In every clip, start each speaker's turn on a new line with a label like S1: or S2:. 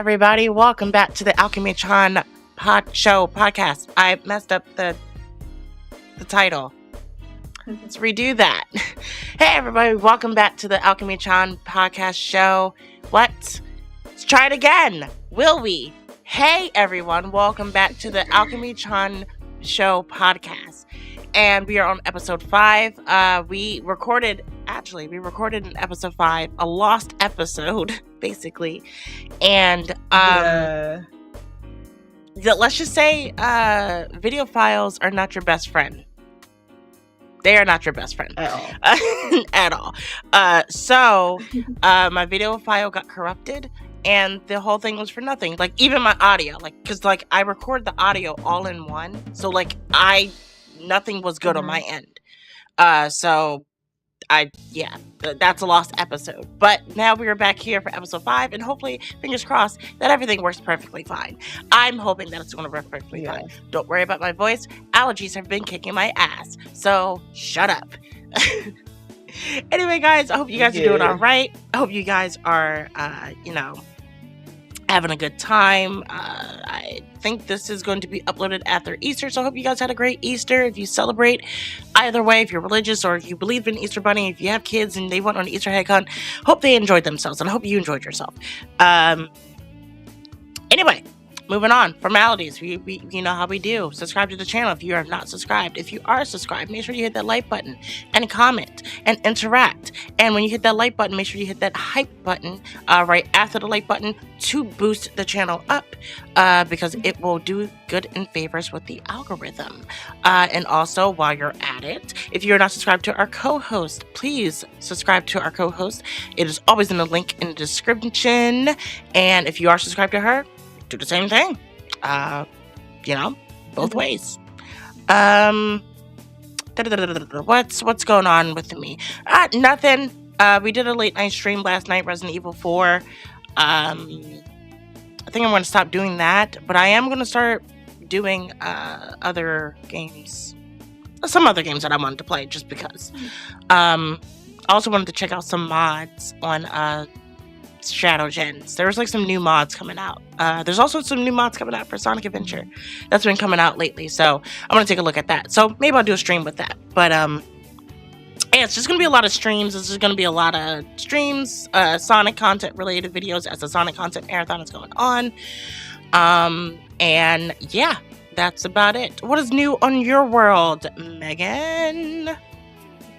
S1: everybody. Welcome back to the Alchemy-Chan podcast. I messed up the title. Let's redo that. Hey, everybody. Welcome back to the Alchemy-Chan podcast show. What? Let's try it again. Will we? Hey, everyone. Welcome back to the Alchemy-Chan show podcast. And we are on episode 5. We recorded in episode 5, a lost episode, basically. And let's just say video files are not your best friend. They are not your best friend. At all. So my video file got corrupted, and the whole thing was for nothing. Like, even my audio, because I record the audio all in one. So nothing was good on my end. That's a lost episode. But now we are back here for episode 5, and hopefully, fingers crossed, that everything works perfectly fine. I'm hoping that it's going to work perfectly fine. Don't worry about my voice. Allergies have been kicking my ass. So, shut up. Anyway, guys, I hope you guys are doing all right. I hope you guys are, having a good time. I think this is going to be uploaded after Easter, so I hope you guys had a great Easter. If you celebrate, either way, if you're religious or if you believe in Easter Bunny, if you have kids and they went on an Easter egg hunt, hope they enjoyed themselves, and I hope you enjoyed yourself. Anyway, moving on. Formalities. We you know how we do. Subscribe to the channel if you are not subscribed. If you are subscribed, make sure you hit that like button and comment and interact. And when you hit that like button, make sure you hit that hype button right after the like button to boost the channel up, because it will do good and favors with the algorithm. And also, while you're at it, if you're not subscribed to our co-host, please subscribe to our co-host. It is always in the link in the description. And if you are subscribed to her, do the same thing. Both ways. What's going on with me? Nothing. We did a late night stream last night, Resident Evil 4. I think I'm going to stop doing that, but I am going to start doing other games. Some other games that I wanted to play just because. I also wanted to check out some mods on Shadow Gens. There's some new mods coming out. There's also some new mods coming out for Sonic Adventure that's been coming out lately, so I'm gonna take a look at that. So maybe I'll do a stream with that. But it's just gonna be a lot of streams. This is gonna be a lot of streams, Sonic content related videos as the Sonic content marathon is going on. And yeah, that's about it. What is new on your world, Megan?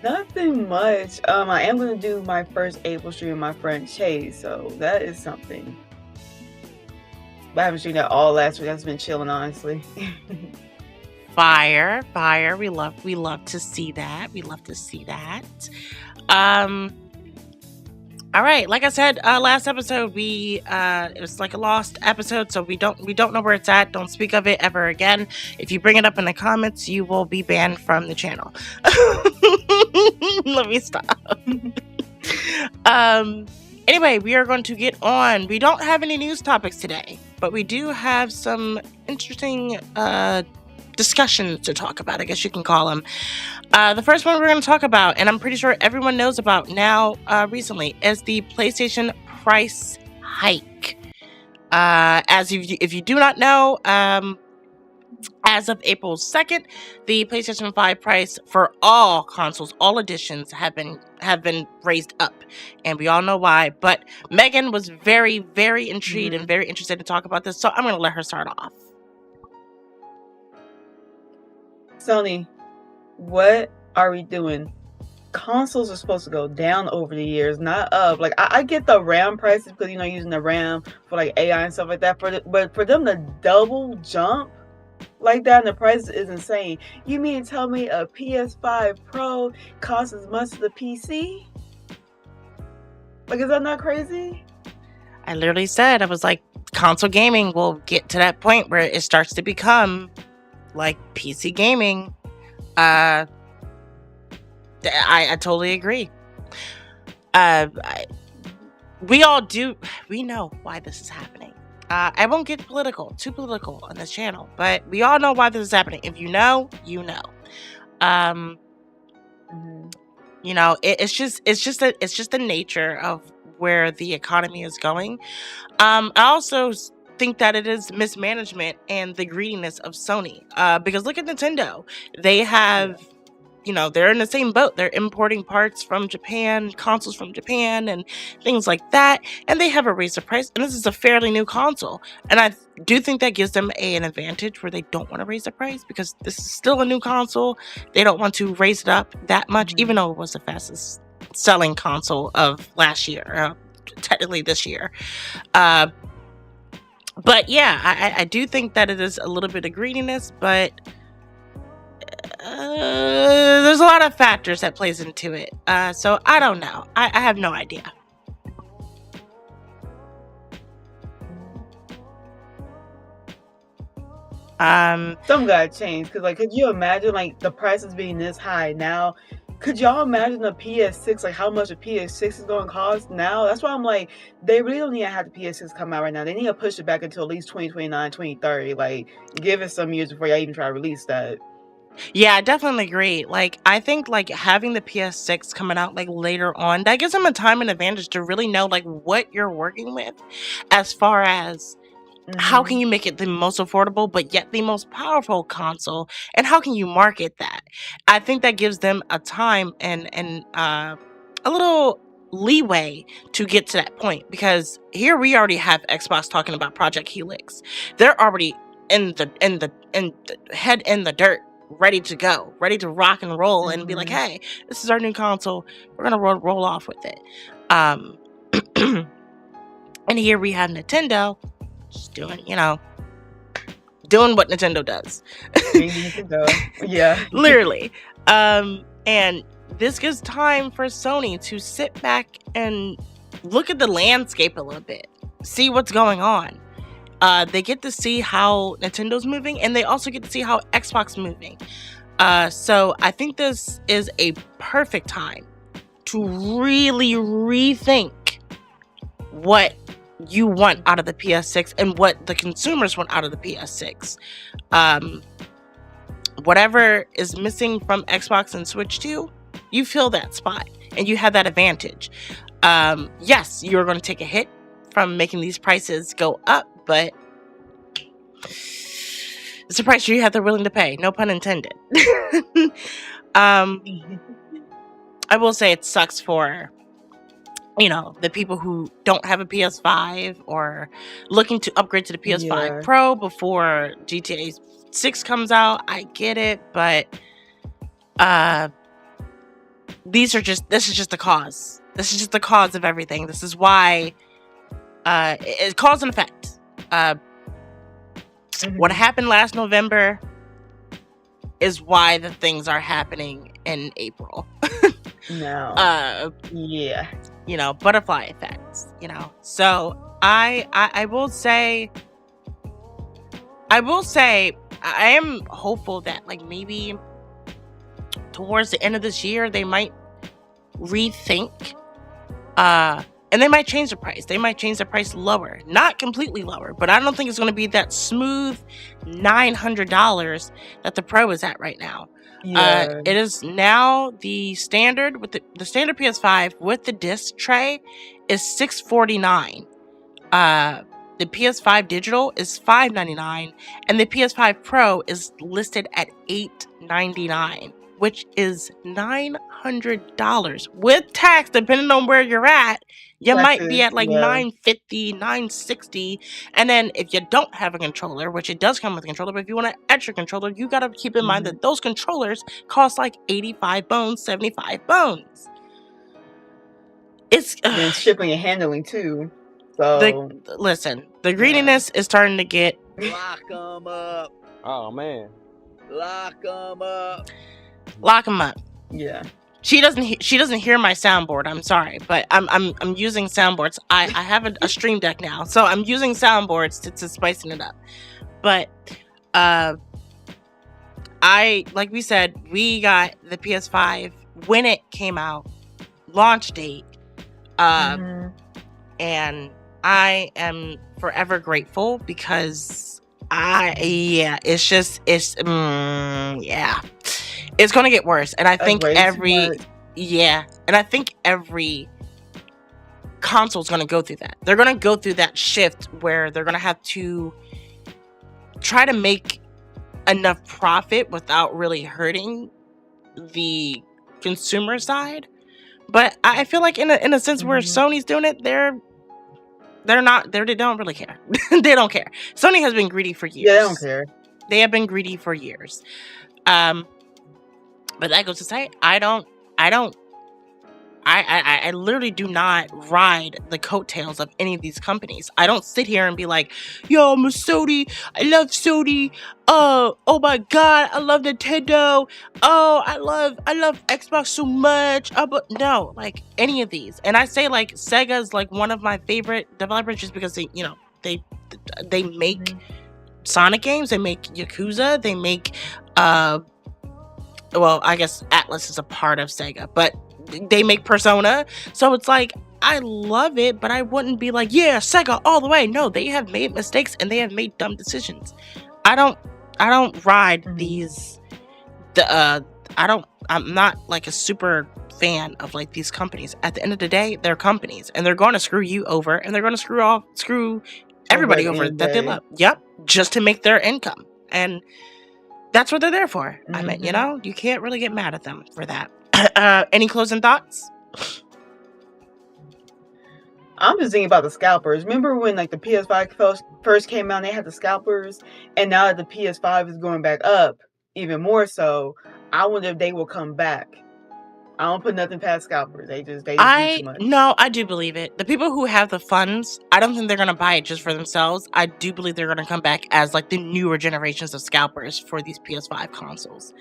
S2: Nothing much. I am going to do my first April stream with my friend Chase, so that is something. But I haven't streamed that all last week. I've just been chilling, honestly.
S1: Fire. We love to see that. We love to see that. All right, like I said, last episode, it was like a lost episode, so we don't know where it's at. Don't speak of it ever again. If you bring it up in the comments, you will be banned from the channel. Let me stop. Anyway, we are going to get on. We don't have any news topics today, but we do have some interesting discussions to talk about, I guess you can call them. The first one we're going to talk about, and I'm pretty sure everyone knows about now recently, is the PlayStation price hike. If you do not know, as of April 2nd, the PlayStation 5 price for all consoles, all editions, have been raised up, and we all know why. But Megan was very, very intrigued and very interested to talk about this, so I'm going to let her start off.
S2: Sony, what are we doing? Consoles are supposed to go down over the years, not up. I get the RAM prices because using the RAM for AI and stuff like that. But for them to double jump like that, and the price is insane. You mean to tell me a PS5 Pro costs as much as the PC? Is that not crazy?
S1: I literally said, I was like, console gaming will get to that point where it starts to become like PC gaming. I totally agree. We know why this is happening. I won't get too political on this channel, but we all know why this is happening. If you know, you know. It's just the nature of where the economy is going. I also think that it is mismanagement and the greediness of Sony. Because look at Nintendo. They have, they're in the same boat. They're importing parts from Japan, consoles from Japan, and things like that. And they haven't raised the price. And this is a fairly new console. And I do think that gives them an advantage where they don't want to raise the price because this is still a new console. They don't want to raise it up that much, even though it was the fastest selling console of last year, technically this year. But yeah, I do think that it is a little bit of greediness, but there's a lot of factors that plays into it. So I don't know. I have no idea.
S2: Some gotta change because, like, could you imagine like the prices being this high now? Could y'all imagine a PS6, like how much a PS6 is going to cost now? That's why I'm like, they really don't need to have the PS6 come out right now. They need to push it back until at least 2029, 2030. Like, give it some years before y'all even try to release that.
S1: Yeah, I definitely agree. Like, I think like having the PS6 coming out like later on, that gives them a time and advantage to really know like what you're working with as far as how can you make it the most affordable but yet the most powerful console, and how can you market that? I think that gives them a time and a little leeway to get to that point, because here we already have Xbox talking about Project Helix. They're already in the head in the dirt, ready to go, ready to rock and roll and be like, hey, this is our new console, we're gonna roll off with it. And here we have Nintendo just doing what Nintendo does.
S2: Yeah.
S1: Literally. And this gives time for Sony to sit back and look at the landscape a little bit, see what's going on. They get to see how Nintendo's moving, and they also get to see how Xbox is moving. So I think this is a perfect time to really rethink what you want out of the PS6 and what the consumers want out of the PS6. Whatever is missing from Xbox and Switch 2, you fill that spot and you have that advantage. Yes, you're going to take a hit from making these prices go up, but it's a price you have to willing to pay. No pun intended. I will say it sucks for the people who don't have a PS5 or looking to upgrade to the PS5 Pro before GTA 6 comes out. I get it, but this is just the cause. This is just the cause of everything. This is why it's cause and effect. What happened last November is why the things are happening in April.
S2: Yeah.
S1: Butterfly effects, So I will say I am hopeful that like maybe towards the end of this year they might rethink and they might change the price. They might change the price lower, not completely lower, but I don't think it's going to be that smooth $900 that the Pro is at right now. It is now the standard with the standard PS5 with the disc tray is $649. The PS5 digital is $599, and the PS5 Pro is listed at $899, which is $900 with tax. Depending on where you're at, you might be at like $950, $960. And then if you don't have a controller, which it does come with a controller, but if you want an extra controller, you got to keep in mind that those controllers cost like 85 bones, 75 bones. It's
S2: and shipping and handling too. So
S1: listen, the greediness is starting to get.
S3: Lock them up.
S4: Oh man.
S3: Lock them up.
S1: Lock them up.
S2: Yeah.
S1: She doesn't hear my soundboard. I'm sorry, but I'm using soundboards. I have a Stream Deck now, so I'm using soundboards to spicing it up. But like we said, we got the PS5 when it came out, launch date, and I am forever grateful because it's gonna get worse, and I think every console's going to go through that. They're going to go through that shift where they're going to have to try to make enough profit without really hurting the consumer side. But I feel like in a sense where Sony's doing it, they don't really care. They don't care. Sony has been greedy for years.
S2: Yeah, they don't care.
S1: They have been greedy for years. But that goes to say, I literally do not ride the coattails of any of these companies. I don't sit here and be like, yo, I'm a Sony. I love Sony. Oh my God, I love Nintendo. Oh, I love Xbox so much. But no, like any of these. And I say like Sega's like one of my favorite developers just because they make Sonic games. They make Yakuza. They make well, I guess Atlas is a part of Sega, but they make Persona. So it's like, I love it, but I wouldn't be like, yeah, Sega all the way. No, they have made mistakes and they have made dumb decisions. I don't ride these, I'm not like a super fan of like these companies. At the end of the day, they're companies and they're going to screw you over and they're going to screw everybody over that they love. Yep. Just to make their income. And that's what they're there for. I mean, you know, you can't really get mad at them for that. Any closing thoughts?
S2: I'm just thinking about the scalpers. Remember when like the PS5 first came out and they had the scalpers, and now that the PS5 is going back up even more so, I wonder if they will come back. I don't put nothing past scalpers. They just do too much.
S1: No, I do believe it. The people who have the funds, I don't think they're gonna buy it just for themselves. I do believe they're gonna come back as like the newer generations of scalpers for these PS5 consoles.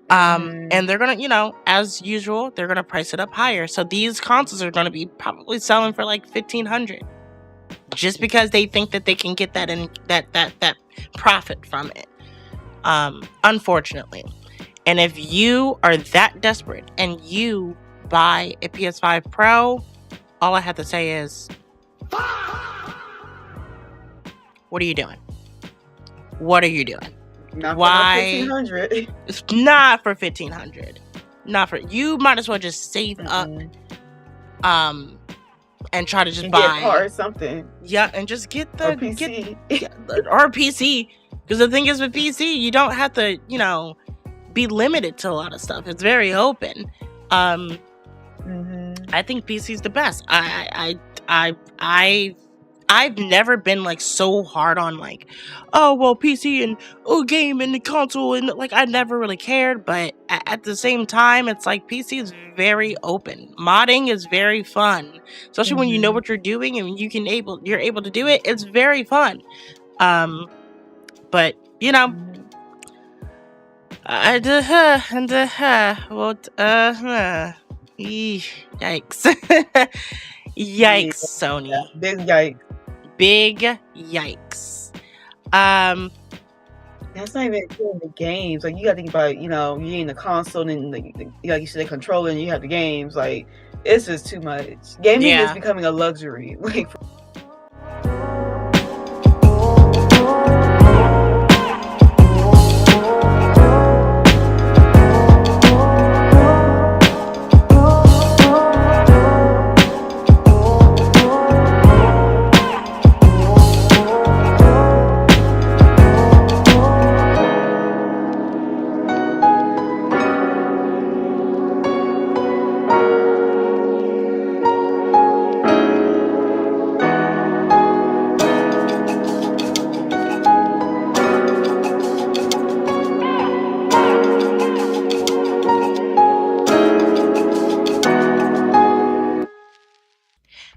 S1: And they're gonna, you know, as usual, they're gonna price it up higher. So these consoles are gonna be probably selling for like $1,500, just because they think that they can get that that profit from it. Unfortunately. And if you are that desperate and you buy a PS5 Pro, all I have to say is, what are you doing? What are you doing?
S2: Not
S1: Why?
S2: For $1,500.
S1: It's not for $1,500. Not for, you might as well just save up, and try to just buy
S2: get a car or something.
S1: Yeah, and just get the
S2: PC.
S1: or PC. Because the thing is with PC, you don't have to, you know, be limited to a lot of stuff. It's very open. I think PC is the best. I've never been like so hard on like, oh well, PC and game and the console, and like I never really cared. But at the same time, it's like PC is very open. Modding is very fun, especially when you know what you're doing and you're able to do it. It's very fun. But you know. Yikes. Yikes, Sony.
S2: Yeah, big yikes.
S1: Big yikes.
S2: That's not even including the games. Like, you gotta think about, you know, you in the console and like you said, the controller, and you have the games. Like, it's just too much. Gaming is becoming a luxury. Like,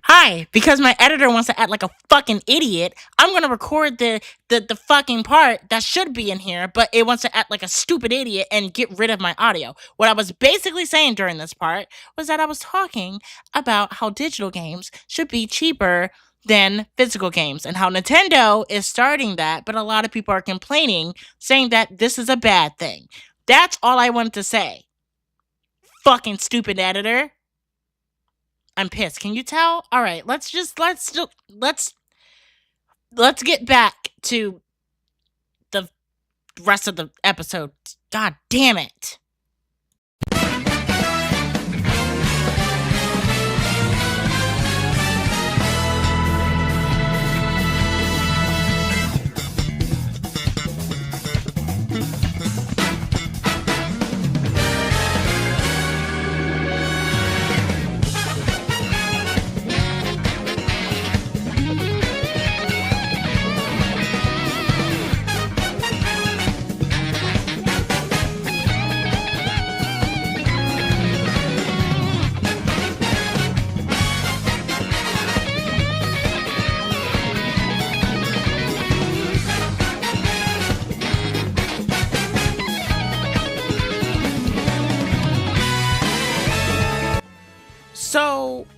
S1: Hi, because my editor wants to act like a fucking idiot, I'm gonna record the fucking part that should be in here, but it wants to act like a stupid idiot and get rid of my audio. What I was basically saying during this part was that I was talking about how digital games should be cheaper than physical games and how Nintendo is starting that, but a lot of people are complaining, saying that this is a bad thing. That's all I wanted to say. Fucking stupid editor. I'm pissed. Can you tell? All right, let's get back to the rest of the episode. God damn it.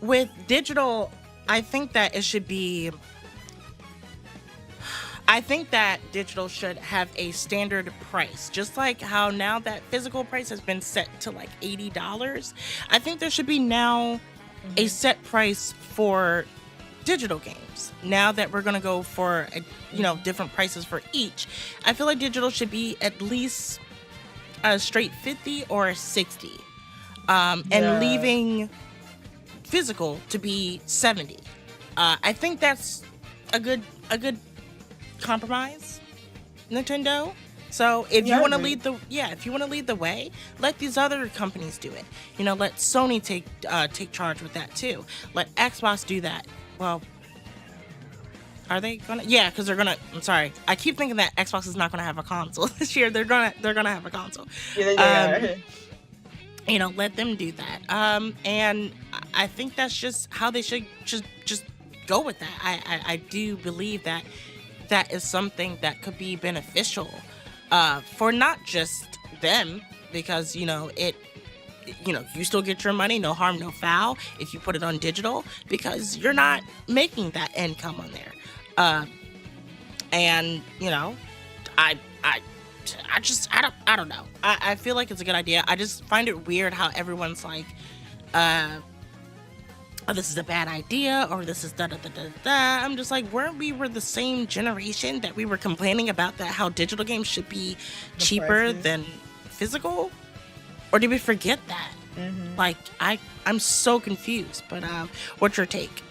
S1: with digital, I think that it should be. I think that digital should have a standard price, just like how now that physical price has been set to like $80. I think there should be now a set price for digital games. Now that we're gonna go for different prices for each, I feel like digital should be at least a straight 50 or a 60, and leaving physical to be 70. I think that's a good compromise, Nintendo. So if you want to lead the way, let these other companies do it. Let Sony take charge with that too. Let Xbox do that. Well, are they gonna? Yeah, because they're gonna. I'm sorry. I keep thinking that Xbox is not gonna have a console this year. They're gonna have a console.
S2: Yeah, they are.
S1: Let them do that. And I think that's just how they should just go with that. I do believe that is something that could be beneficial for not just them, because you still get your money, no harm, no foul, if you put it on digital, because you're not making that income on there. And I don't know. I feel like it's a good idea. I just find it weird how everyone's like, oh, this is a bad idea, or this is da da da da da. I'm just like, weren't we the same generation that we were complaining about that how digital games should be cheaper than physical? Or did we forget that?
S2: Mm-hmm.
S1: Like, I'm so confused. But what's your take?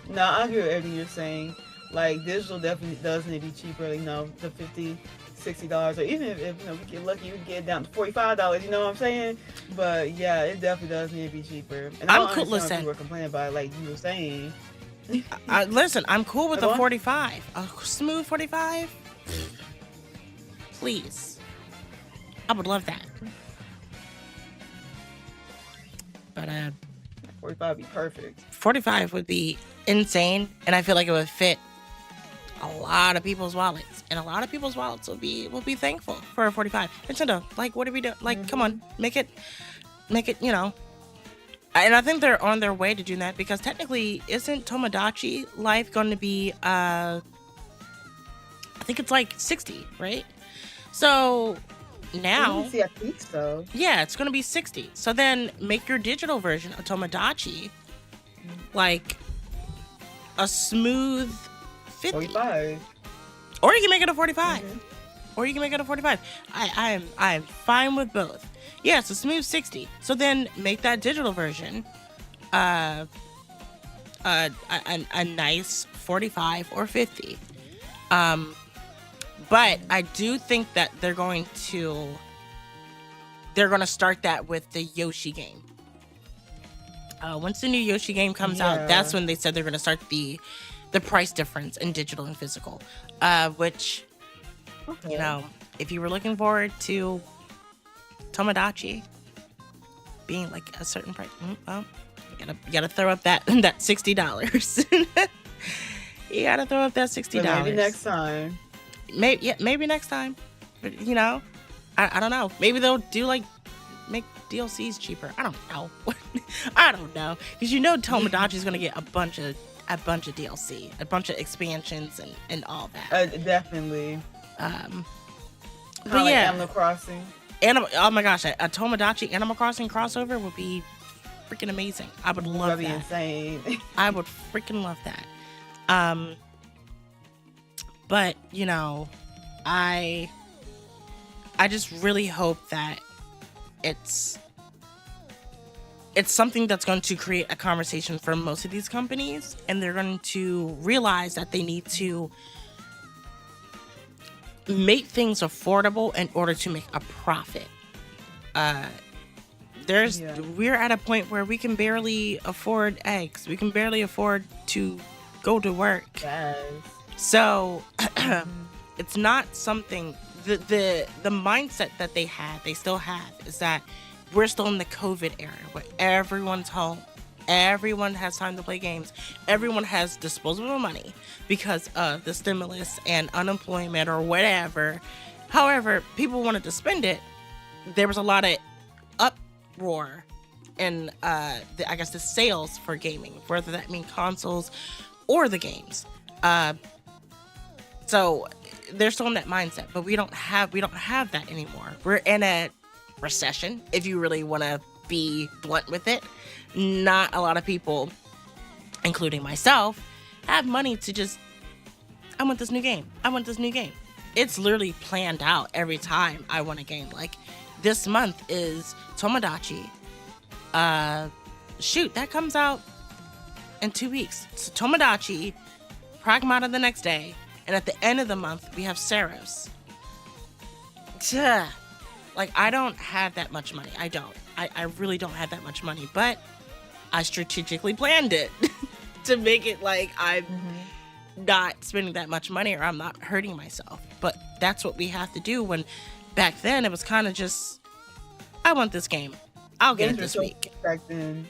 S2: No, I agree with everything you're saying. Like, digital definitely does need to be cheaper. The $50, $60, or even if we get lucky, we can get it down to $45. You know what I'm saying? But yeah, it definitely does need to be cheaper. And
S1: I'm cool. Listen,
S2: people were complaining about it, like you were saying.
S1: Listen, I'm cool with a 45, a smooth 45. Please, I would love that. But
S2: 45 would be perfect.
S1: 45 would be insane, and I feel like it would fit a lot of people's wallets, and a lot of people's wallets will be thankful for a 45. Nintendo, like, what do we do? Like, come on, make it, and I think they're on their way to doing that, because technically, isn't Tomodachi Life going to be, I think it's like 60, right? So now,
S2: I think so.
S1: Yeah, it's going to be 60. So then make your digital version of Tomodachi like a smooth 50.
S2: 45.
S1: Or you can make it a 45.
S2: Mm-hmm.
S1: Or you can make it a 45. I'm fine with both. Yeah, it's a smooth 60. So then make that digital version a nice 45 or 50. But I do think that they're going to start that with the Yoshi game. Once the new Yoshi game comes out, that's when they said they're going to start the price difference in digital and physical. Which, if you were looking forward to Tomodachi being like a certain price, well, you gotta throw up that $60. You gotta throw up that $60.
S2: Maybe next time.
S1: Maybe next time. But, I don't know. Maybe they'll do make DLCs cheaper. I don't know. I don't know, because Tomodachi's gonna get a bunch of DLC, a bunch of expansions and all that.
S2: Definitely.
S1: But yeah,
S2: Animal Crossing.
S1: Oh my gosh, a Tomodachi Animal Crossing crossover would be freaking amazing. I would love that.
S2: That'd be insane.
S1: I would freaking love that. But I just really hope that it's something that's going to create a conversation for most of these companies, and they're going to realize that they need to make things affordable in order to make a profit. We're at a point where we can barely afford eggs. We can barely afford to go to work.
S2: Yes.
S1: So it's not something, the mindset that they still have, is that we're still in the COVID era where everyone's home. Everyone has time to play games. Everyone has disposable money because of the stimulus and unemployment or whatever. However, people wanted to spend it. There was a lot of uproar in I guess the sales for gaming, whether that mean consoles or the games. So they're still in that mindset, but we don't have that anymore. We're in a recession, if you really want to be blunt with it. Not a lot of people, including myself, have money to just, I want this new game. I want this new game. It's literally planned out every time I want a game. Like this month is Tomodachi. Shoot, that comes out in 2 weeks. So Tomodachi, Pragmata the next day, and at the end of the month we have Saros. Like, I don't have that much money. I don't. I really don't have that much money, but I strategically planned it to make it like I'm not spending that much money or I'm not hurting myself. But that's what we have to do, when back then it was kind of just, I want this game. I'll get it this week.
S2: Back then.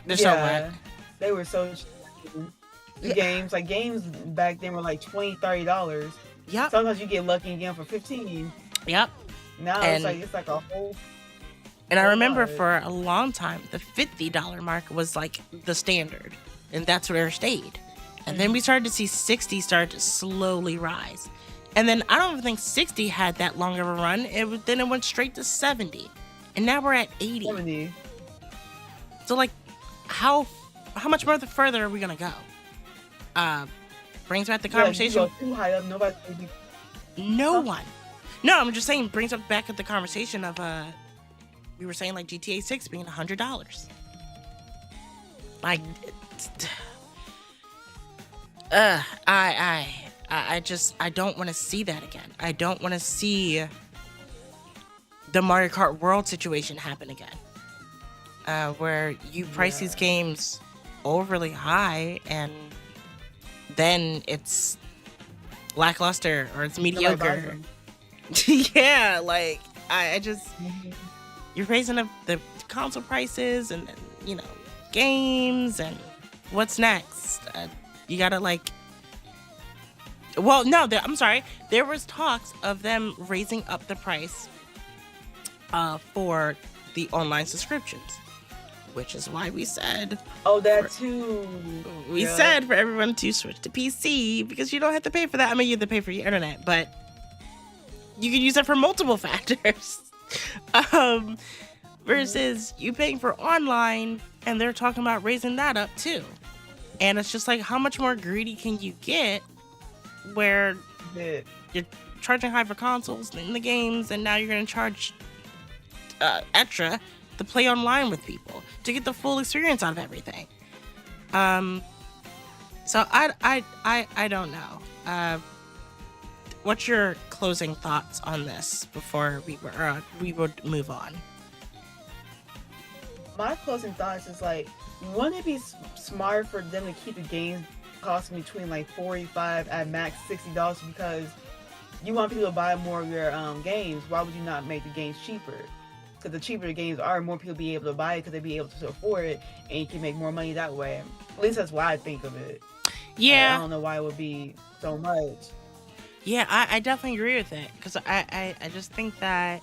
S1: They're so what?
S2: They were so cheap. Games back then were like $20, $30.
S1: Yep.
S2: Sometimes you get lucky again for $15.
S1: Yep.
S2: Now it's like a whole.
S1: And I remember for a long time, the $50 mark was like the standard, and that's where it stayed. And then we started to see 60 start to slowly rise. And then I don't even think 60 had that long of a run. Then it went straight to 70. And now we're at 80.
S2: 70.
S1: So like, how much further are we going to go? Brings back the conversation.
S2: If you go too high up, nobody.
S1: No one. No, I'm just saying, brings up back at the conversation of, we were saying like GTA 6 being $100. Like, I don't want to see that again. I don't want to see the Mario Kart World situation happen again, where you price these games overly high and then it's lackluster or it's mediocre. Yeah, like I just you're raising up the console prices and games, and what's next? You gotta I'm sorry. There was talks of them raising up the price for the online subscriptions, which is why we said
S2: too.
S1: We said for everyone to switch to PC because you don't have to pay for that. I mean, you have to pay for your internet, but you can use that for multiple factors. Versus you paying for online, and they're talking about raising that up too. And it's just like, how much more greedy can you get where you're charging high for consoles in the games, and now you're going to charge extra to play online with people to get the full experience out of everything. So I don't know. What's your closing thoughts on this before we would move on?
S2: My closing thoughts is like, wouldn't it be smart for them to keep the games costing between like $45 at max $60, because you want people to buy more of your games? Why would you not make the games cheaper? Because the cheaper the games are, more people be able to buy it because they be able to afford it, and you can make more money that way. At least that's why I think of it.
S1: Yeah.
S2: I don't know why it would be so much.
S1: Yeah, I definitely agree with it, because I just think that,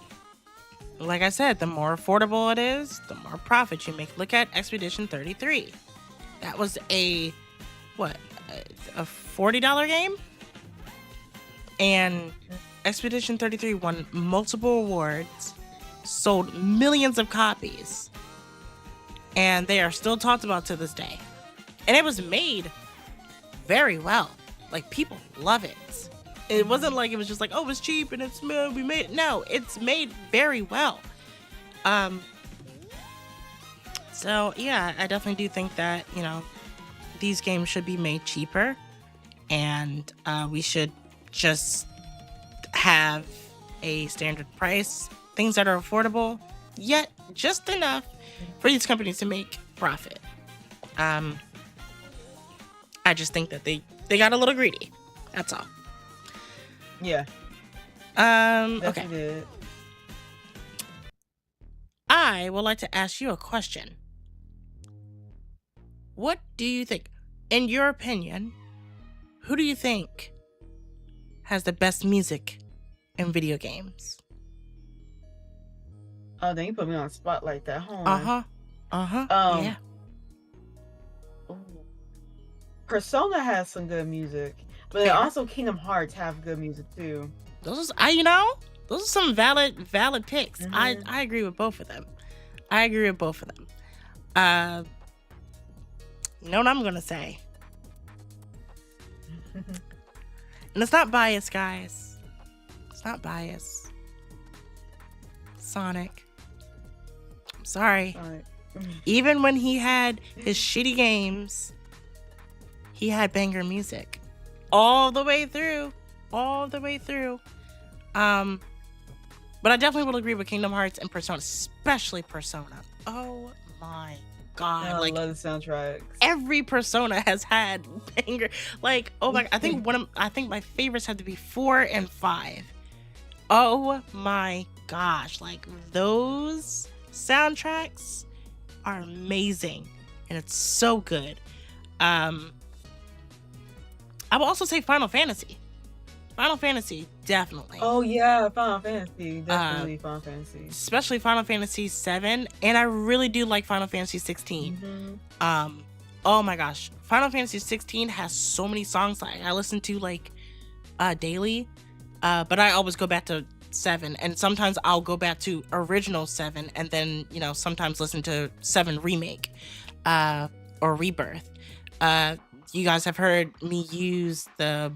S1: like I said, the more affordable it is, the more profit you make. Look at Expedition 33. That was a $40 game? And Expedition 33 won multiple awards, sold millions of copies, and they are still talked about to this day. And it was made very well. Like, people love it. It wasn't like it was just like, oh, it's cheap and we made it. No, it's made very well. So yeah, I definitely do think that, these games should be made cheaper, and we should just have a standard price, things that are affordable, yet just enough for these companies to make profit. I just think that they got a little greedy. That's all.
S2: Yeah.
S1: Okay.
S2: Did.
S1: I would like to ask you a question. What do you think, in your opinion, who do you think has the best music in video games?
S2: Oh, then you put me on the spot like that. Hold
S1: Uh
S2: on.
S1: huh. Uh huh. Yeah.
S2: Um, ooh, Persona has some good music, but then
S1: Fair.
S2: also Kingdom Hearts have good music too.
S1: Those are, those are some valid picks. I agree with both of them. I agree with both of them. You know what I'm gonna say? And it's not biased, guys. It's not biased. Sonic. I'm sorry.
S2: Alright.
S1: Even when he had his shitty games, he had banger music. All the way through. All the way through. But I definitely will agree with Kingdom Hearts and Persona, especially Persona. Oh my god.
S2: I
S1: Like,
S2: love the soundtracks.
S1: every Persona has had banger. Like, oh my, I think my favorites had to be 4 and 5. Oh my gosh. Like, those soundtracks are amazing. And it's so good. I will also say Final Fantasy. Final Fantasy, definitely.
S2: Oh yeah, Final Fantasy. Definitely Final Fantasy.
S1: Especially Final Fantasy 7. And I really do like Final Fantasy 16. Oh my gosh. Final Fantasy 16 has so many songs that I listen to like daily. But I always go back to 7. And sometimes I'll go back to original 7 and then, sometimes listen to 7 remake or rebirth. You guys have heard me use the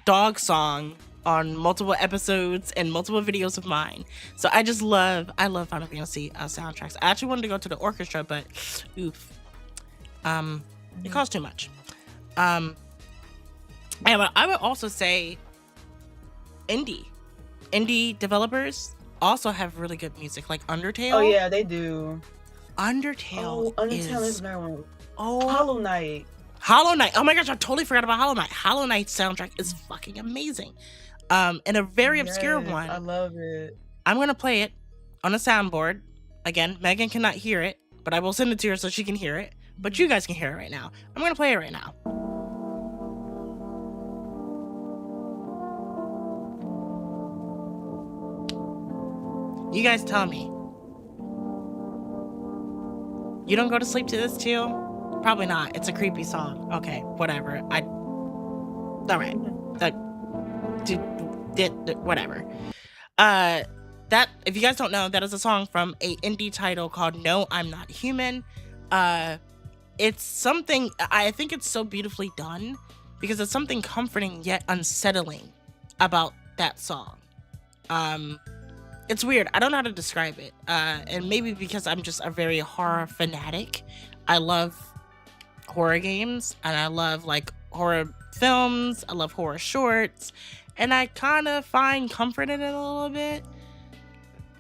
S1: dog song on multiple episodes and multiple videos of mine. So I love Final Fantasy soundtracks. I actually wanted to go to the orchestra, but oof. It costs too much. And I would also say indie developers also have really good music, like Undertale.
S2: Oh yeah, they do.
S1: Undertale
S2: is another one.
S1: Oh,
S2: Hollow Knight.
S1: Oh my gosh, I totally forgot about Hollow Knight. Hollow Knight's soundtrack is fucking amazing. And a very obscure one.
S2: I love it.
S1: I'm gonna play it on a soundboard. Again, Megan cannot hear it, but I will send it to her so she can hear it. But you guys can hear it right now. I'm gonna play it right now. You guys tell me. You don't go to sleep to this too? Probably not. It's a creepy song. Okay, whatever. All right. Whatever. That, if you guys don't know, that is a song from a indie title called No, I'm Not Human. It's something, I think it's so beautifully done because it's something comforting yet unsettling about that song. It's weird. I don't know how to describe it. And maybe because I'm just a very horror fanatic. I love horror games and I love like horror films. I love horror shorts. And I kind of find comfort in it a little bit.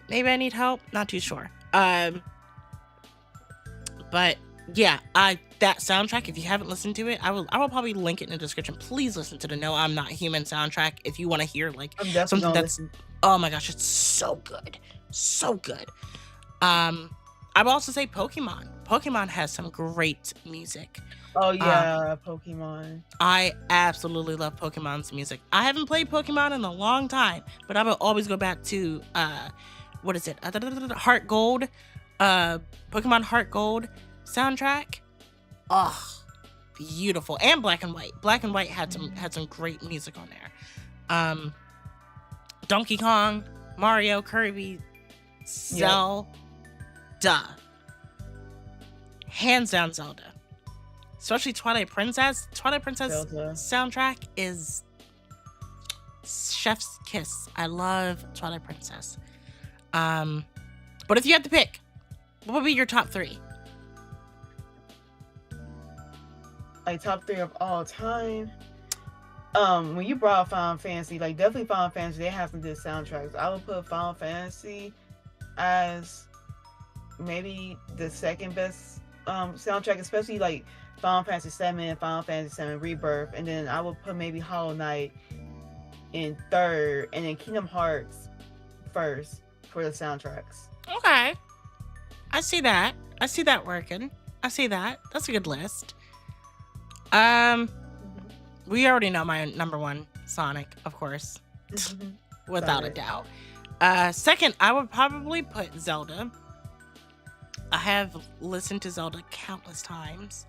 S1: Maybe I need help. Not too sure. But yeah, that soundtrack, if you haven't listened to it, I will probably link it in the description. Please listen to the No, I'm Not Human soundtrack if you want to hear like something that's, oh my gosh, it's so good. So good. I would also say Pokemon. Pokemon has some great music.
S2: Oh yeah, Pokemon.
S1: I absolutely love Pokemon's music. I haven't played Pokemon in a long time, but I will always go back to what is it? Heart Gold. Pokemon Heart Gold soundtrack. Oh, beautiful. And Black and White. Black and White had some great music on there. Donkey Kong, Mario, Kirby, Zelda. Hands down Zelda. Especially Twilight Princess. Twilight Princess
S2: Zelda.
S1: Soundtrack is chef's kiss. I love Twilight Princess. But if you had to pick, what would be your top 3?
S2: Like top 3 of all time. When you brought up Final Fantasy, like definitely Final Fantasy, they have some good soundtracks. I would put Final Fantasy as maybe the second best soundtrack, especially like Final Fantasy 7, Final Fantasy 7 Rebirth, and then I would put maybe Hollow Knight in third, and then Kingdom Hearts first for the soundtracks.
S1: Okay. I see that. I see that working. I see that. That's a good list. We already know my number one, Sonic, of course. Without a doubt. Second, I would probably put Zelda. I have listened to Zelda countless times,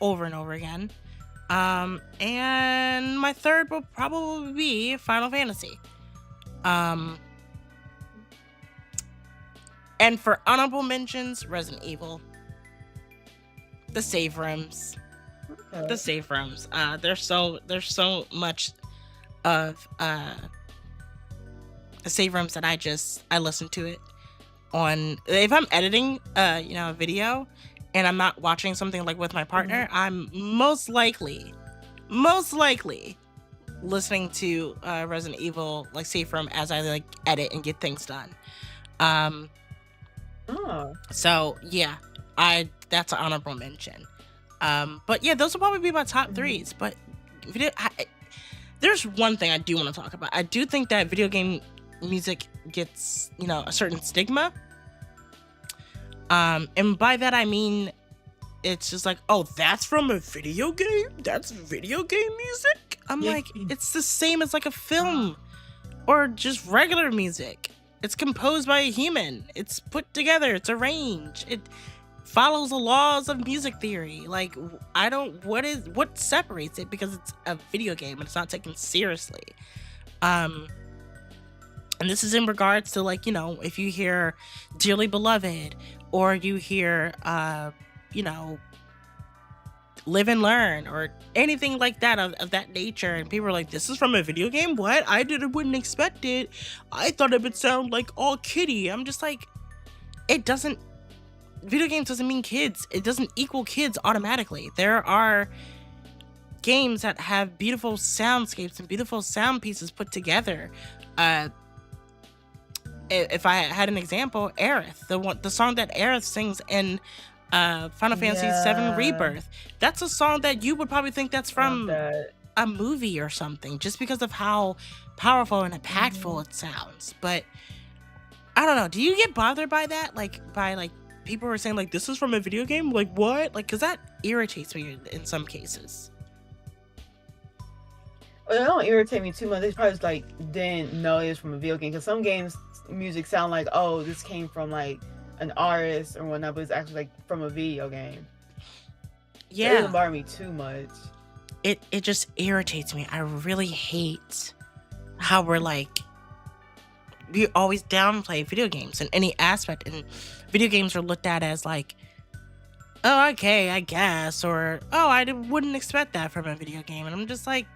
S1: over and over again. And my third will probably be Final Fantasy. Um, and for honorable mentions, Resident Evil, the save rooms, the save rooms. There's so much of save rooms that I listen to it on. If I'm editing a video and I'm not watching something like with my partner, I'm most likely listening to Resident Evil like save room as I like edit and get things done. So yeah, that's an honorable mention. But yeah, those will probably be my top threes. But there's one thing I do want to talk about. I do think that video game music gets, a certain stigma. And by that I mean it's just like, oh, that's from a video game? That's video game music? I'm like, it's the same as like a film or just regular music. It's composed by a human. It's put together. It's arranged. It follows the laws of music theory. Like, what separates it? Because it's a video game and it's not taken seriously. And this is in regards to like, if you hear Dearly Beloved or you hear, Live and Learn or anything like that of that nature, and people are like, this is from a video game? What? Wouldn't expect it. I thought it would sound like all kiddie. I'm just like, video games doesn't mean kids. It doesn't equal kids automatically. There are games that have beautiful soundscapes and beautiful sound pieces put together. If I had an example, Aerith, the song that Aerith sings in Final Fantasy VII Rebirth, that's a song that you would probably think that's from a movie or something, just because of how powerful and impactful it sounds. But I don't know. Do you get bothered by that? By people who are saying like, this is from a video game? Like, what? Like, because that irritates me in some cases.
S2: Well, it don't irritate me too much. They probably just like didn't know it was from a video game, because some games music sound like, oh, this came from like an artist or whatnot, but it's actually like from a video game.
S1: Yeah,
S2: it doesn't bother me too much.
S1: It just irritates me. I really hate how we always downplay video games in any aspect, and video games are looked at as like, oh, okay, I guess, or oh, I wouldn't expect that from a video game. And I'm just like,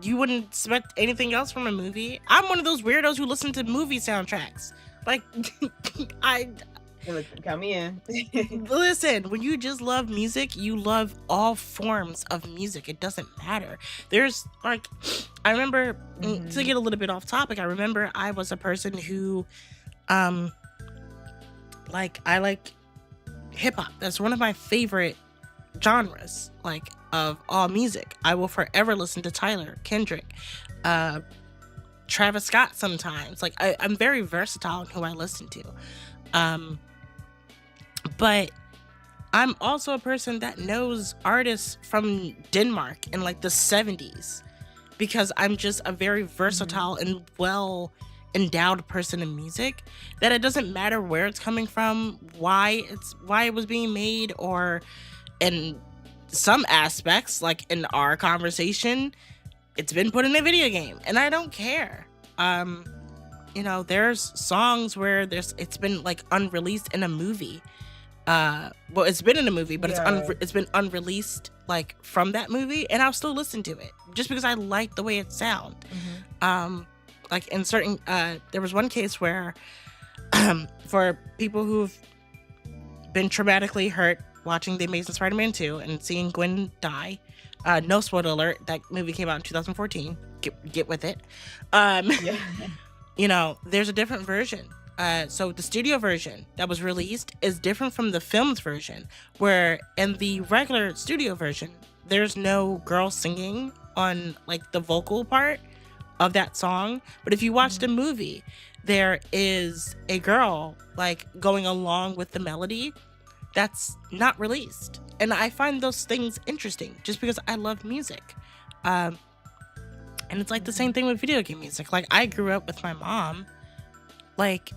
S1: you wouldn't expect anything else from a movie? I'm one of those weirdos who listen to movie soundtracks. Like,
S2: count me in.
S1: Listen, when you just love music, you love all forms of music. It doesn't matter. There's like, I remember, to get a little bit off topic, I remember I was a person who, I like hip hop. That's one of my favorite genres, like, of all music. I will forever listen to Tyler, Kendrick, Travis Scott sometimes. Like, I'm very versatile in who I listen to. But I'm also a person that knows artists from Denmark in like the 70s, because I'm just a very versatile and well endowed person in music, that it doesn't matter where it's coming from, why it was being made, or in some aspects, like in our conversation, it's been put in a video game, and I don't care. There's songs where it's been like unreleased in a movie. Well, it's been in a movie, but it's been unreleased like from that movie, and I'll still listen to it just because I like the way it sounds. Like in certain, there was one case where, for people who've been traumatically hurt watching The Amazing Spider-Man 2 and seeing Gwen die, no spoiler alert, that movie came out in 2014. Get with it. There's a different version. So the studio version that was released is different from the filmed version, where in the regular studio version, there's no girl singing on like the vocal part of that song. But if you watch the movie, there is a girl like going along with the melody that's not released. And I find those things interesting just because I love music. And it's like the same thing with video game music. Like, I grew up with my mom like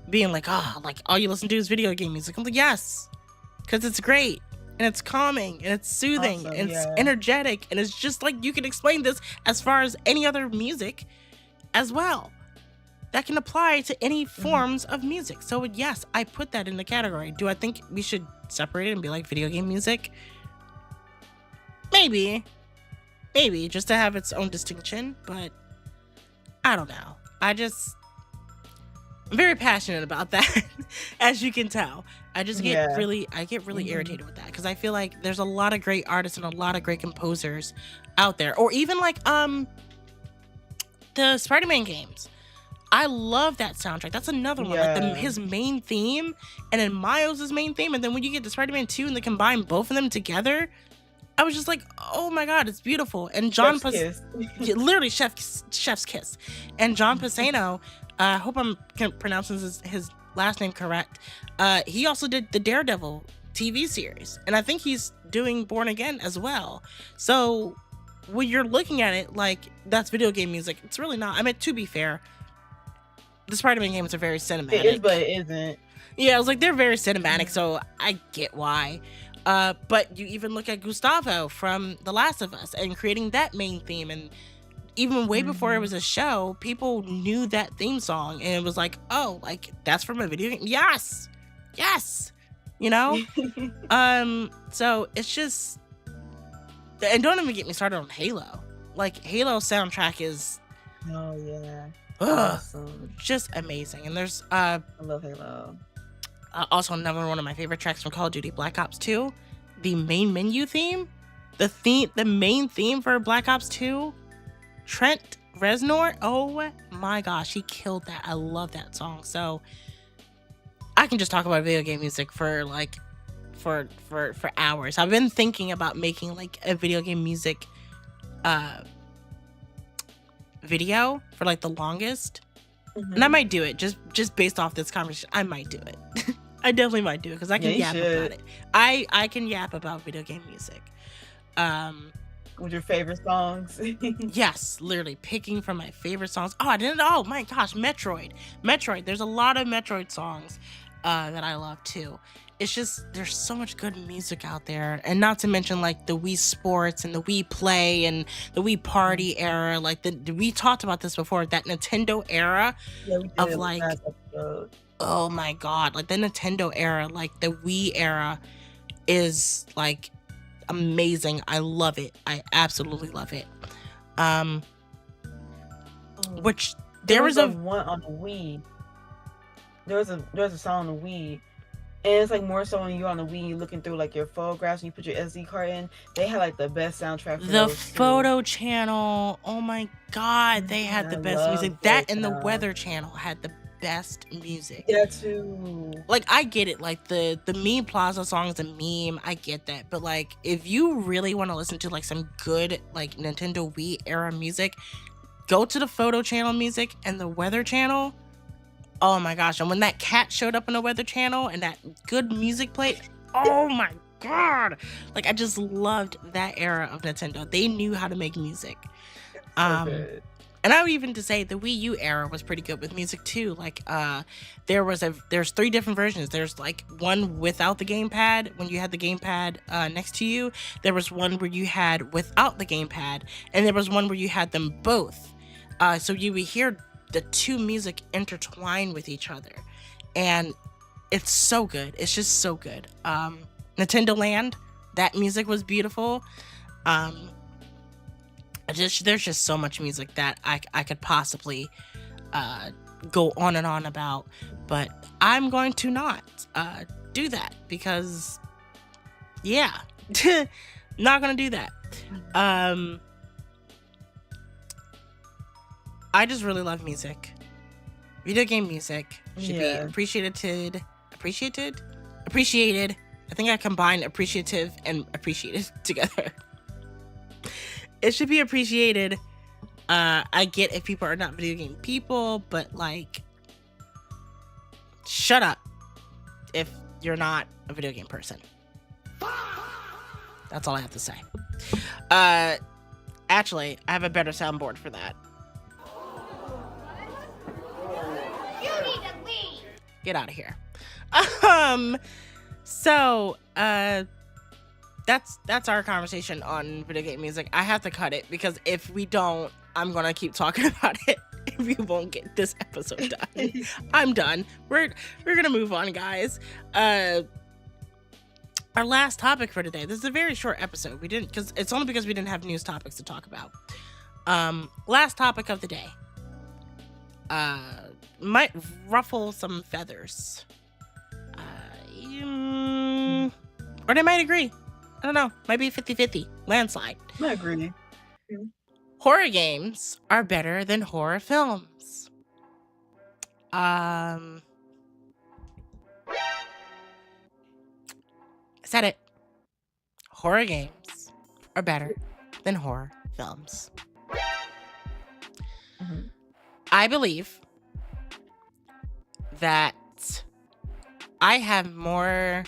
S1: being like, oh, like all you listen to is video game music. I'm like, yes, because it's great and it's calming and it's soothing
S2: Awesome,
S1: and it's
S2: yeah.
S1: energetic, and it's just like you can explain this as far as any other music as well. That can apply to any forms of music. So yes, I put that in the category. Do I think we should separate it and be like video game music? Maybe just to have its own distinction, but I don't know. I'm very passionate about that, as you can tell. I just get really irritated with that, because I feel like there's a lot of great artists and a lot of great composers out there, or even like the Spider-Man games. I love that soundtrack. That's another one. Like his main theme, and then Miles' main theme, and then when you get to Spider-Man 2 and they combine both of them together, I was just like, oh my god, it's beautiful. And John literally chef's kiss. And John Pisano, I hope I'm pronouncing his last name correct. He also did the Daredevil TV series, and I think he's doing Born Again as well. So when you're looking at it like that's video game music, it's really not. I mean, to be fair, the Spider-Man games are very cinematic.
S2: It is, but it isn't.
S1: Yeah, I was like, they're very cinematic, so I get why. But you even look at Gustavo from The Last of Us and creating that main theme, and even way before it was a show, people knew that theme song, and it was like, oh, like that's from a video game. Yes, you know. So it's just, and don't even get me started on Halo. Like Halo soundtrack is,
S2: oh yeah, awesome,
S1: just amazing. And there's
S2: I love Halo.
S1: Also another one of my favorite tracks from Call of Duty Black Ops 2, the main menu theme, the main theme for Black Ops 2, Trent Reznor. Oh my gosh, he killed that. I love that song. So I can just talk about video game music for like for hours. I've been thinking about making like a video game music video for like the longest. And I might do it just based off this conversation. I might do it. I definitely might do it because I can yap about it. I can yap about video game music.
S2: With your favorite songs?
S1: Yes, literally picking from my favorite songs. Oh my gosh, Metroid. There's a lot of Metroid songs that I love too. It's just, there's so much good music out there, and not to mention like the Wii Sports and the Wii Play and the Wii Party era. Like we talked about this before, that Nintendo era of like, oh my god, like the Nintendo era, like the Wii era is like amazing. I love it. I absolutely love it. Which there was a
S2: one on the Wii. There was a song on the Wii. And it's like more so when you're on the Wii, you're looking through like your photographs and you put your SD card in. They had like the best soundtrack for
S1: the Photo Channel. Oh my god, they had the best music. That and the Weather Channel had the best music.
S2: Yeah, too.
S1: Like I get it, like the Meme Plaza song is a meme. I get that, but like if you really want to listen to like some good like Nintendo Wii era music, go to the Photo Channel music and the Weather Channel. Oh my gosh, and when that cat showed up in the Weather Channel and that good music played, oh my god, like I just loved that era of Nintendo. They knew how to make music.
S2: Good.
S1: And I would even to say the Wii U era was pretty good with music too. Like there's 3 different versions. There's like one without the gamepad, when you had the gamepad next to you. There was one where you had without the gamepad, and there was one where you had them both. So you would hear the 2 music intertwine with each other, and it's so good. It's just so good. Nintendo Land, that music was beautiful. There's just so much music that I could possibly go on and on about, but I'm going to not do that because not gonna do that. I just really love music. Video game music should be appreciated. I think I combined appreciative and appreciated together. It should be appreciated. I get if people are not video game people, but like, shut up if you're not a video game person. That's all I have to say. Actually, I have a better soundboard for that.
S4: You need a
S1: Get out of here. Um, so that's our conversation on video game music. I have to cut it because if we don't, I'm gonna keep talking about it. We won't get this episode done. I'm done. We're gonna move on, guys. Our last topic for today. This is a very short episode. We didn't it's only because we didn't have news topics to talk about. Last topic of the day. Might ruffle some feathers. Or they might agree. I don't know. Might be 50-50. Landslide.
S2: I agree.
S1: Horror games are better than horror films. I said it. Horror games are better than horror films.
S2: Mhm.
S1: I believe that I have more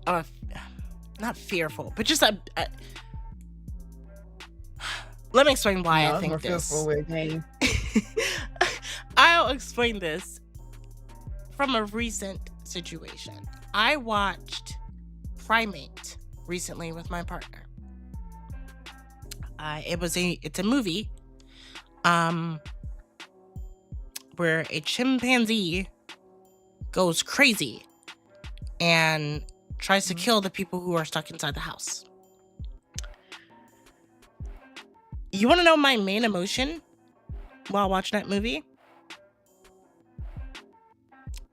S1: of, not fearful, but just let me explain why I think this.
S2: Game.
S1: I'll explain this from a recent situation. I watched Primate recently with my partner. It's a movie where a chimpanzee goes crazy and tries to kill the people who are stuck inside the house. You want to know my main emotion while watching that movie?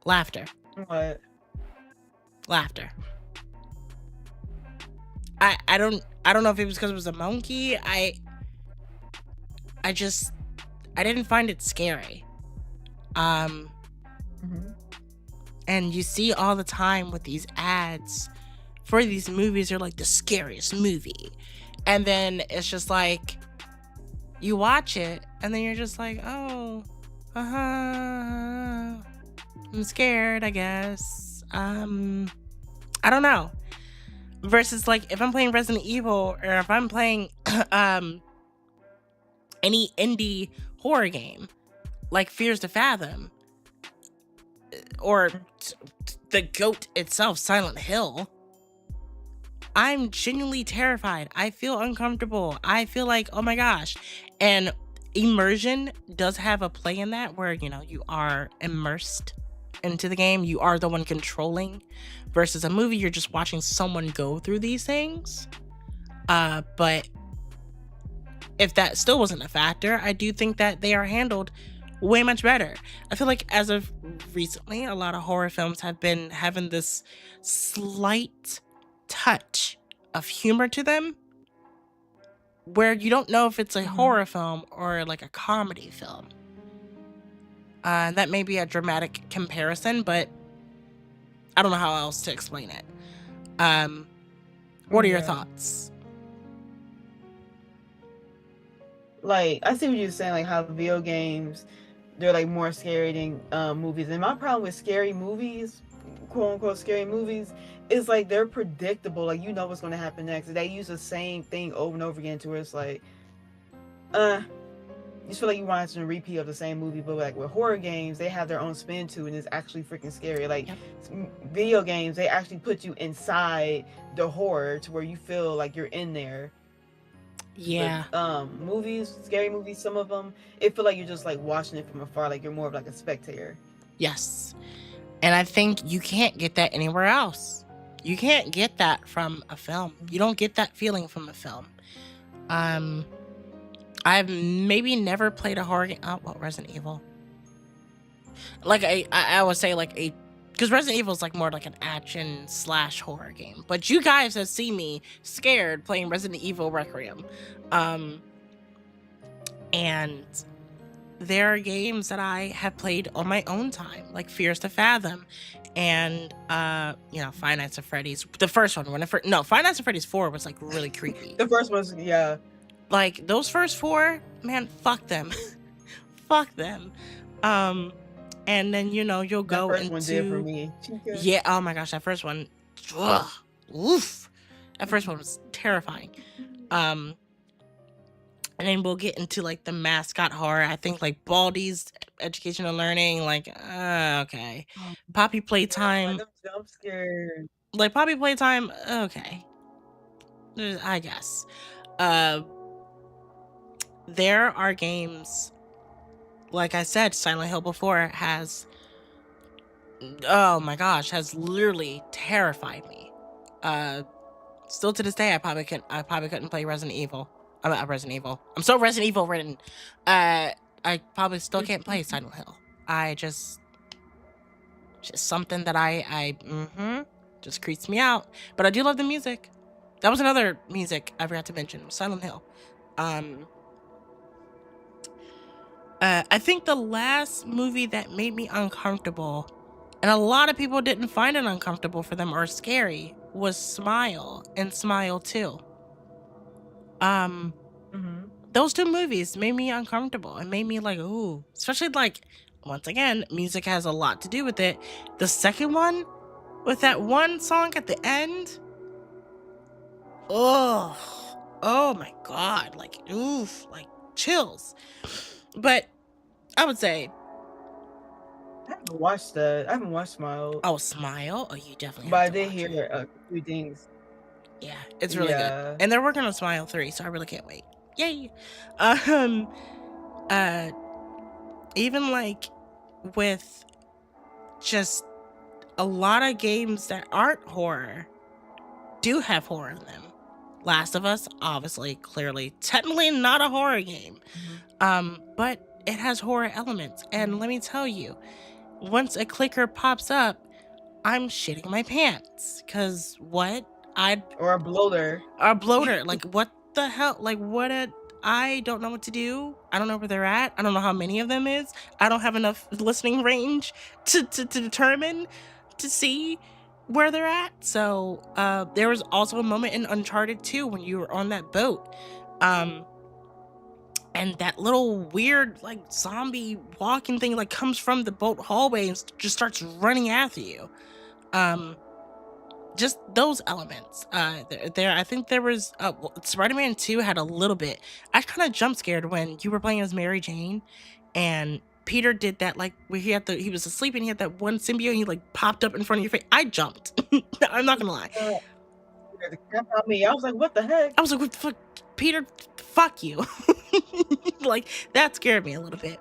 S1: Laughter.
S2: What?
S1: Laughter. I don't know if it was because it was a monkey. I didn't find it scary.
S2: Mhm.
S1: And you see all the time with these ads for these movies, they're like the scariest movie. And then it's just like, you watch it and then you're just like, oh, I'm scared, I guess. I don't know. Versus like if I'm playing Resident Evil or if I'm playing any indie horror game like Fears to Fathom or the GOAT itself, Silent Hill, I'm genuinely terrified. I feel uncomfortable. I feel like, oh my gosh. And immersion does have a play in that where, you know, you are immersed into the game. You are the one controlling versus a movie. You're just watching someone go through these things. But if that still wasn't a factor, I do think that they are handled way much better. I feel like as of recently, a lot of horror films have been having this slight touch of humor to them where you don't know if it's a horror film or like a comedy film. That may be a dramatic comparison, but I don't know how else to explain it. What are your thoughts?
S2: Like, I see what you're saying, like how video games, they're like more scary than movies. And my problem with scary movies, quote unquote scary movies, is like they're predictable. Like, you know what's going to happen next. They use the same thing over and over again to where it's like, you just feel like you want to repeat of the same movie. But like with horror games, they have their own spin to it, and it's actually freaking scary. Like video games, they actually put you inside the horror to where you feel like you're in there.
S1: Yeah.
S2: But, movies, scary movies, some of them, it feel like you're just like watching it from afar, like you're more of like a spectator.
S1: Yes. And I think you can't get that anywhere else. You can't get that from a film. You don't get that feeling from a film. I've maybe never played a horror game. Oh, well, Resident Evil. Like I would say like because Resident Evil is like more like an action / horror game. But you guys have seen me scared playing Resident Evil Requiem. And there are games that I have played on my own time, like Fears to Fathom and Five Nights at Freddy's. The first one, Five Nights at Freddy's 4 was like really creepy.
S2: The first one's, yeah.
S1: Like those first 4, man, fuck them. Fuck them. And then you'll go
S2: that first
S1: into
S2: one did for me.
S1: Yeah, oh my gosh, that first one, oof. That first one was terrifying. And then we'll get into like the mascot horror. I think like Baldi's education and learning, like, okay.
S2: Oh,
S1: Poppy
S2: yeah,
S1: Playtime,
S2: them jump scares.
S1: like Poppy Playtime, okay. I guess. Uh, there are games, like I said, Silent Hill before has, oh my gosh, has literally terrified me. Still to this day, I probably couldn't play Resident Evil. I'm not Resident Evil. I'm so Resident Evil ridden. I probably still can't play Silent Hill. I just something that just creeps me out. But I do love the music. That was another music I forgot to mention. Silent Hill. I think the last movie that made me uncomfortable, and a lot of people didn't find it uncomfortable for them or scary, was Smile and Smile 2. Those two movies made me uncomfortable and made me like, ooh, especially like, once again, music has a lot to do with it. The second one, with that one song at the end, oh my god, like, oof, like chills. But I would say,
S2: I haven't watched that. I haven't watched Smile,
S1: oh, Smile, oh, you definitely
S2: but
S1: have
S2: I
S1: to
S2: did
S1: watch
S2: hear
S1: it.
S2: a few things.
S1: Yeah, it's really good,
S2: Yeah.
S1: and they're working on Smile 3, so I really can't wait. Yay. Uh, even like with just a lot of games that aren't horror do have horror in them. Last of Us, obviously, clearly, technically not a horror game, but it has horror elements. And let me tell you, once a clicker pops up, I'm shitting my pants. Cause what?
S2: Or a bloater.
S1: Like, what the hell? Like, I don't know what to do. I don't know where they're at. I don't know how many of them is. I don't have enough listening range to determine, to see where they're at. So there was also a moment in Uncharted 2 when you were on that boat. And that little weird like zombie walking thing like comes from the boat hallway and just starts running after you. Just those elements. There I think there was Spider-Man 2 had a little bit. I kind of jump scared when you were playing as Mary Jane and Peter did that, like where he was asleep and he had that one symbiote and he like popped up in front of your face. I jumped. I'm not gonna lie.
S2: The crap out of me. I was like, what the heck?
S1: I was like, what the fuck? Peter, fuck you. Like that scared me a little bit.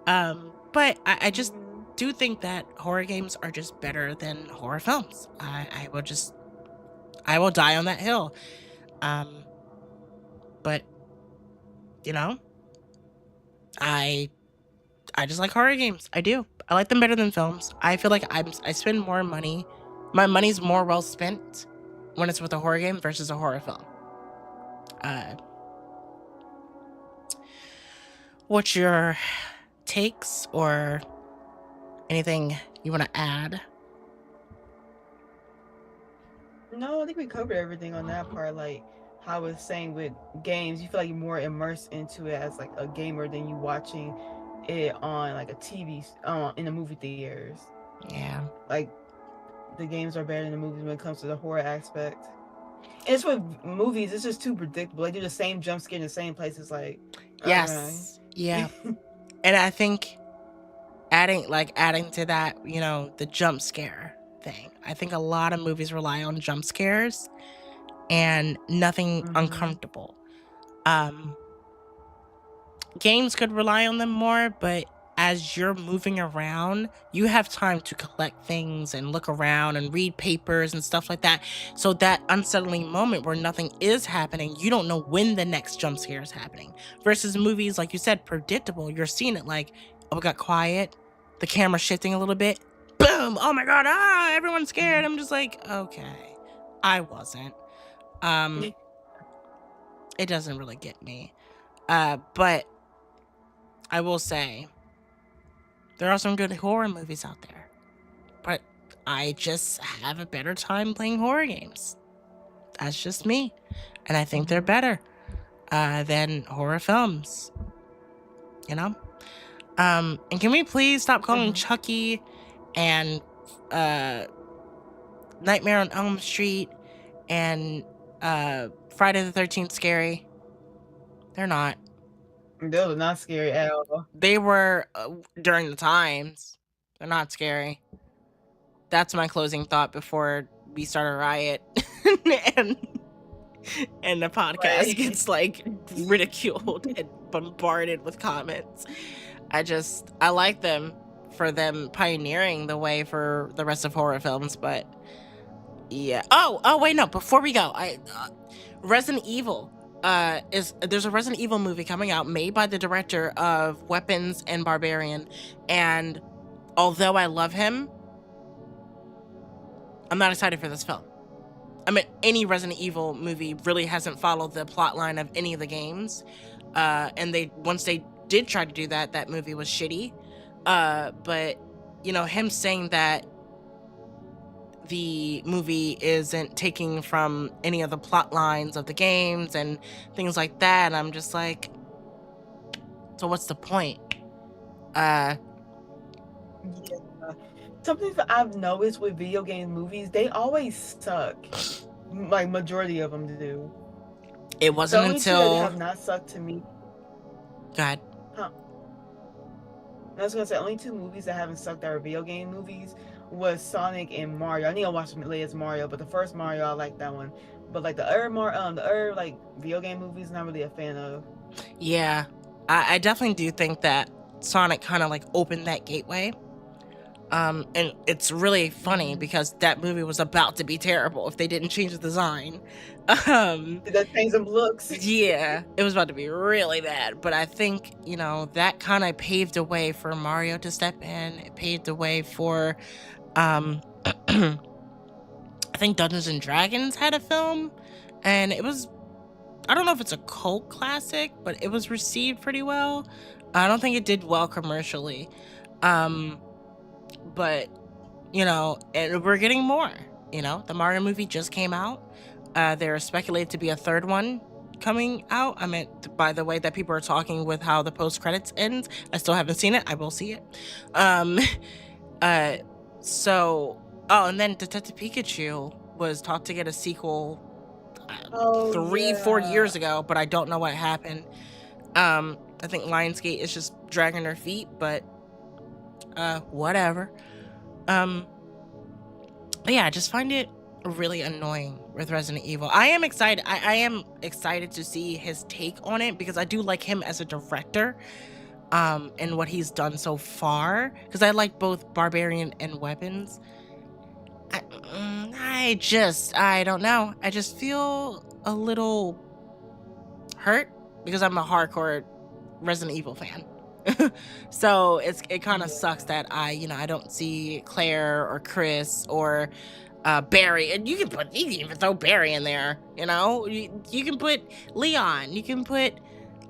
S1: But I just do think that horror games are just better than horror films. I will die on that hill. But you know, I just like horror games. I do. I like them better than films. I feel like I spend more money. My money's more well spent when it's with a horror game versus a horror film. What's your takes or anything you want to add?
S2: No, I think we covered everything on that part. Like how I was saying with games, you feel like you're more immersed into it as like a gamer than you watching it on like a TV in the movie theaters.
S1: Yeah.
S2: Like the games are better than the movies when it comes to the horror aspect. And it's with movies, it's just too predictable. They do the same jump scare in the same places. Like
S1: yes, yeah. And I think adding to that, you know, the jump scare thing. I think a lot of movies rely on jump scares and nothing uncomfortable. Games could rely on them more, but as you're moving around, you have time to collect things and look around and read papers and stuff like that. So that unsettling moment where nothing is happening, you don't know when the next jump scare is happening. Versus movies, like you said, predictable. You're seeing it like, oh, it got quiet, the camera's shifting a little bit, boom, oh my god, everyone's scared. I'm just like, okay, I wasn't. It doesn't really get me. But I will say, there are some good horror movies out there, but I just have a better time playing horror games. That's just me. And I think they're better than horror films. You know? And can we please stop calling Chucky and Nightmare on Elm Street and Friday the 13th scary? They're not.
S2: Those are not scary at all.
S1: They were during the times. They're not scary. That's my closing thought before we start a riot and and the podcast
S2: Right.
S1: gets like ridiculed and bombarded with comments. I like them for them pioneering the way for the rest of horror films, but yeah. Oh wait, no, before we go, Resident Evil there's a Resident Evil movie coming out made by the director of Weapons and Barbarian, and although I love him, I'm not excited for this film. I mean, any Resident Evil movie really hasn't followed the plot line of any of the games. And once they did try to do that, that movie was shitty. But, you know, him saying that the movie isn't taking from any of the plot lines of the games and things like that, I'm just like, so what's the point?
S2: Yeah. Something that I've noticed with video game movies, they always suck. Like majority of them do.
S1: It
S2: The
S1: wasn't
S2: only two that
S1: until...
S2: have not sucked to me.
S1: Go ahead.
S2: Huh. I was gonna say only two movies that haven't sucked that are video game movies was Sonic and Mario. I need to watch the latest Mario, but the first Mario I like that one. But like the other like video game movies, not really a fan of.
S1: Yeah, I definitely do think that Sonic kind of like opened that gateway. And it's really funny because that movie was about to be terrible if they didn't change the design.
S2: Did that change some looks?
S1: Yeah, it was about to be really bad. But I think, you know, that kind of paved the way for Mario to step in. It paved the way for, I think Dungeons and Dragons had a film, and it was, I don't know if it's a cult classic, but it was received pretty well. I don't think it did well commercially. But, you know, and we're getting more. You know, the Mario movie just came out. There's speculated to be a third one coming out. I mean, by the way that people are talking with how the post-credits ends. I still haven't seen it. I will see it. And then Detective Pikachu was talked to get a sequel 4 years ago, but I don't know what happened. I think Lionsgate is just dragging their feet, but whatever. But yeah, I just find it really annoying with Resident Evil. I am excited. I am excited to see his take on it because I do like him as a director, and what he's done so far. Because I like both Barbarian and Weapons. I don't know. I just feel a little hurt because I'm a hardcore Resident Evil fan. So it kind of sucks that I don't see Claire or Chris or Barry, and you can even throw Barry in there. You know, you can put Leon, you can put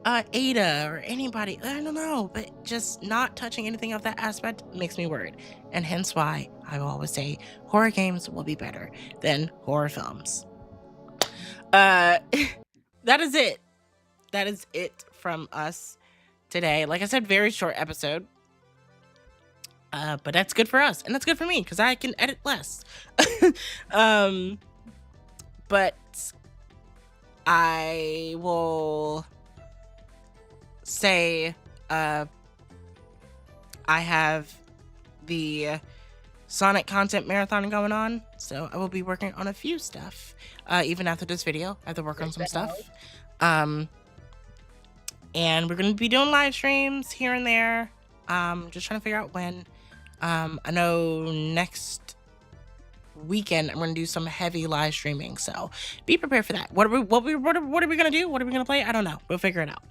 S1: Ada or anybody. I don't know, but just not touching anything of that aspect makes me worried, and hence why I will always say horror games will be better than horror films. That is it. That is it from us today. Like I said, very short episode. But that's good for us, and that's good for me because I can edit less. But I will say I have the Sonic content marathon going on, so I will be working on a few stuff. Even after this video, I have to work on some stuff. And we're going to be doing live streams here and there. Just trying to figure out when. I know next weekend I'm going to do some heavy live streaming, so be prepared for that. What are we going to do? What are we going to play? I don't know. We'll figure it out.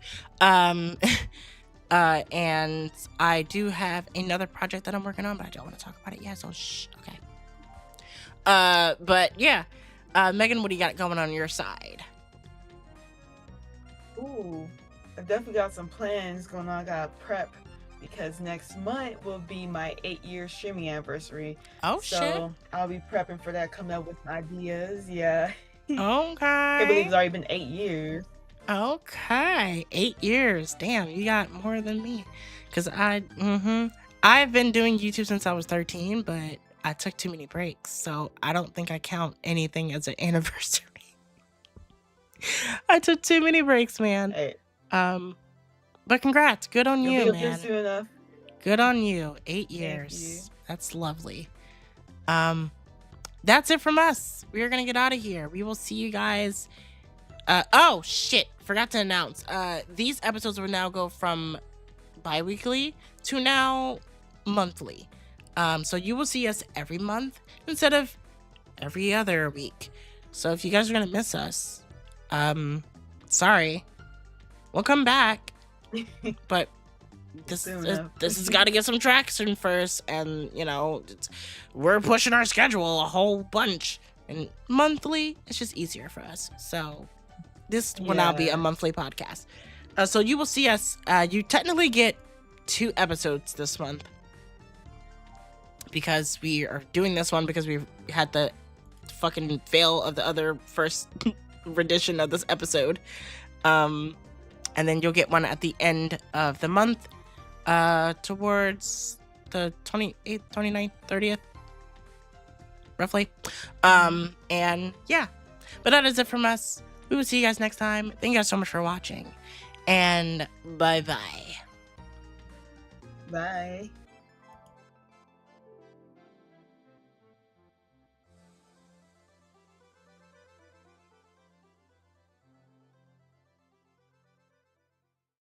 S1: And I do have another project that I'm working on, but I don't want to talk about it yet, so shh. Okay. But yeah. Megan, what do you got going on your side?
S2: Ooh, I definitely got some plans going on. I got prep because next month will be my 8-year streaming anniversary.
S1: Oh,
S2: so
S1: shit.
S2: I'll be prepping for that, coming up with ideas. Yeah.
S1: Okay.
S2: I can't believe it's already been 8 years.
S1: Okay. 8 years. Damn, you got more than me. Because I've been doing YouTube since I was 13, but I took too many breaks. So I don't think I count anything as an anniversary. I took too many breaks, man.
S2: Hey.
S1: But congrats. Good on
S2: You'll
S1: you,
S2: be up there
S1: man.
S2: soon enough.
S1: Good on you. 8
S2: Thank you.
S1: years. That's lovely. That's it from us. We are gonna get out of here. We will see you guys. Oh shit! Forgot to announce. These episodes will now go from bi-weekly to now monthly. So you will see us every month instead of every other week. So if you guys are gonna miss us, sorry. We'll come back, but this has got to get some traction first, and we're pushing our schedule a whole bunch. And monthly, it's just easier for us. So this will now be a monthly podcast. So you will see us. You technically get 2 episodes this month because we are doing this one because we had the fucking fail of the other first rendition of this episode. And then you'll get one at the end of the month, towards the 28th, 29th, 30th, roughly. And yeah, but that is it from us. We will see you guys next time. Thank you guys so much for watching, and bye-bye.
S2: Bye.